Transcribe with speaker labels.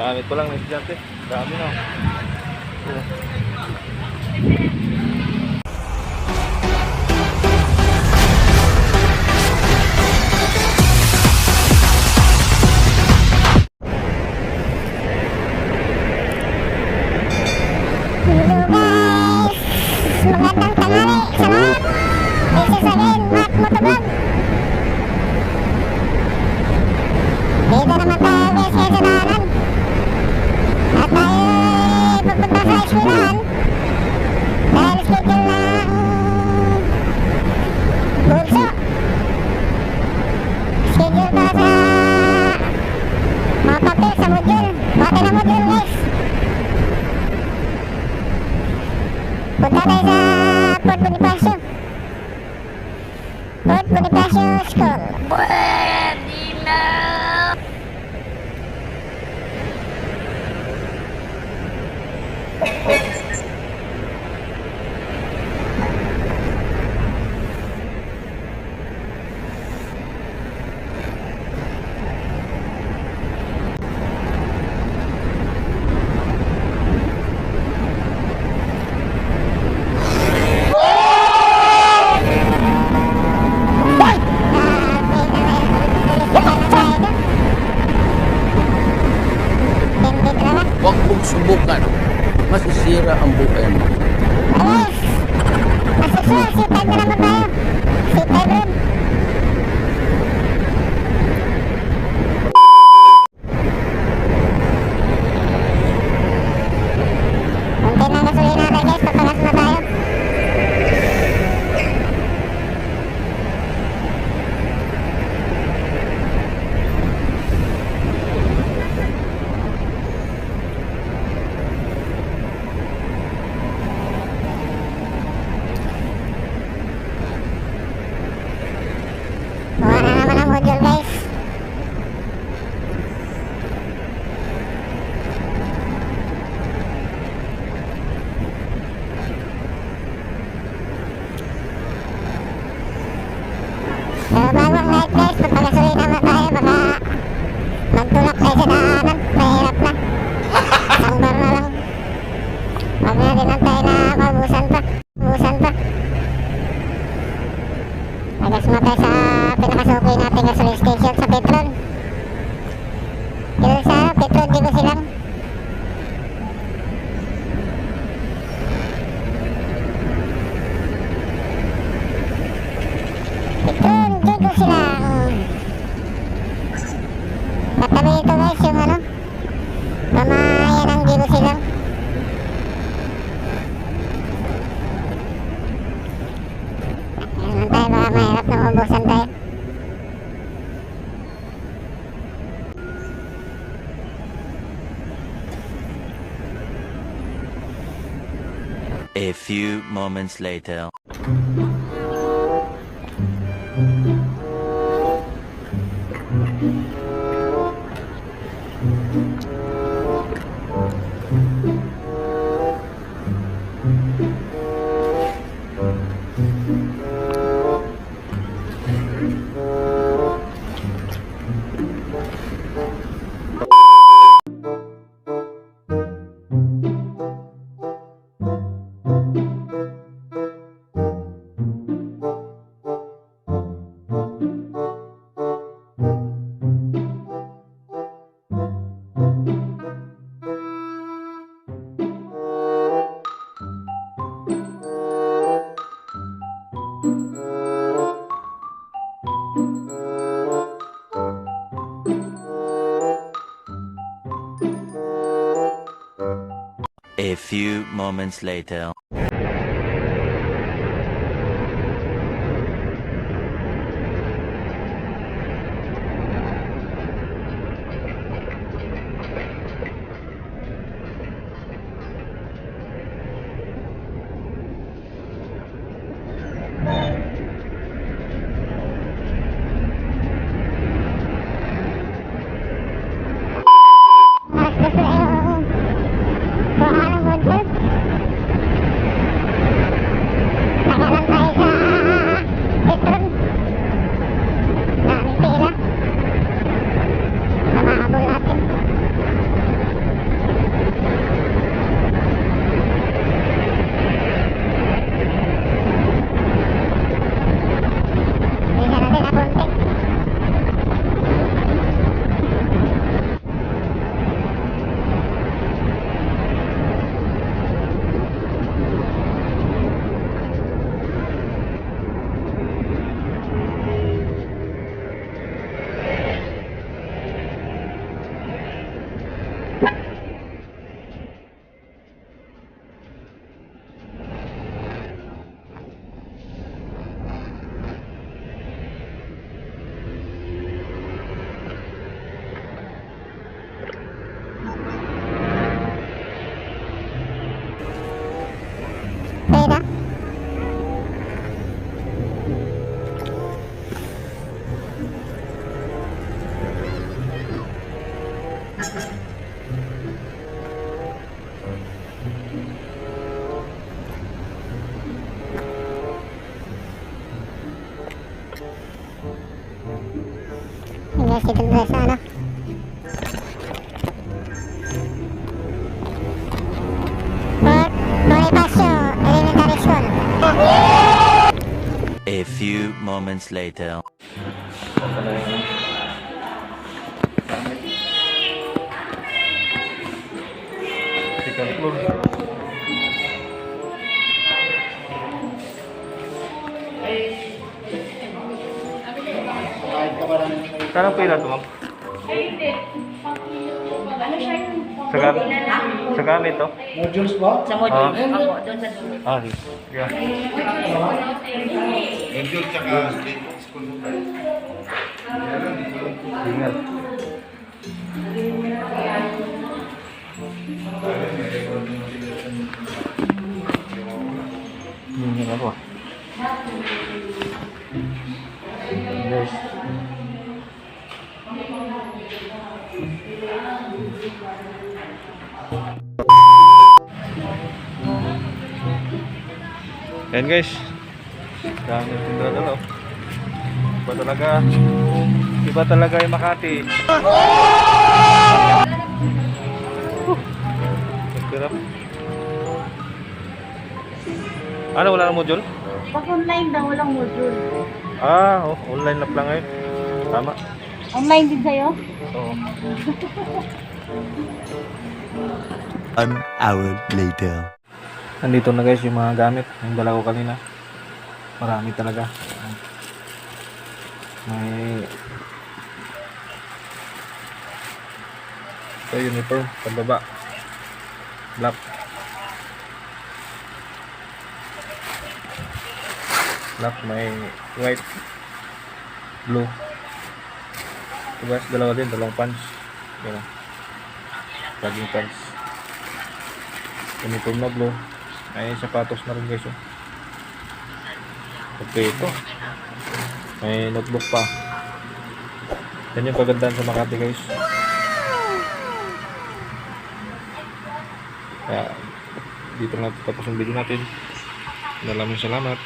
Speaker 1: Gamit ko lang ng estudyante. Dami na.
Speaker 2: Magandang tanghali sa lahat. This is again Matt Motovlog. Dito naman tayo guys sa daanan. At tayo pupunta sa eskwelahan. Dahil schedule ng bulso. Schedule para sa mga papel sa module. Bate na module guys. Punta tayo sa Port Bonifacio. Port Bonifacio School. Buenila!
Speaker 3: Huwag mong subukan. Masisira ang buhay mo.
Speaker 2: Alas! Asusunod, C5 na naman tayo. C5 rin. Kunti na gasolina natin guys, papagas na tayo. Kuha na naman ang module guys. Pero bago ang light guys, magpagasolina naman tayo. Baka magtulak tayo sa daanan. Mahirap na. Isang bar na lang. Wag na din lang tayo na maubusan pa. Ubusan pa. Agas mo tayo sa pinakasukoy natin gasoline station sa Petron. Dito sa Petron, di ba silang? Petron, di ba silang? Katabi ito guys yung ano, pamayan ng di ba silang? Ayan tayo, baka mahirap na maubusan tayo.
Speaker 4: A few moments later. A few moments later.
Speaker 2: Mas gusto yung kuha ng module. guys sa ano. Fort Bonifacio Elementary School.
Speaker 4: A few moments later.
Speaker 1: Second floor. Kanang pila to, ma'am? Sa gamit? Sa gamit to?
Speaker 5: Modules ba?
Speaker 6: Sa module. Opo, doon sa dulo.
Speaker 1: Ah, sige. Yeah.
Speaker 5: Module tsaka school.
Speaker 1: Ingat. Ini apa? Guys. Ayan guys. Dami tindera. Iba talaga yung Makati. Hirap. Ano, wala nang module?
Speaker 6: Pag online daw, walang module.
Speaker 1: Ah, oh, online na lang ngayon. Tama.
Speaker 6: Online din sa'yo?
Speaker 1: Oo.
Speaker 4: 1 hour later.
Speaker 1: Nandito na guys yung mga gamit. Yung dala ko kanina. Marami talaga. May ito uniform pababa. Black. Black, may white, blue. Ito guys, dalawa din, dalawang pants. Yan. Jogging pants. Uniform na blue. May sapatos na rin guys. Oh. Okay, ito. May notebook pa. Yan yung kagandaan sa Makati guys. Kaya dito na tapos ang video natin. Maraming salamat.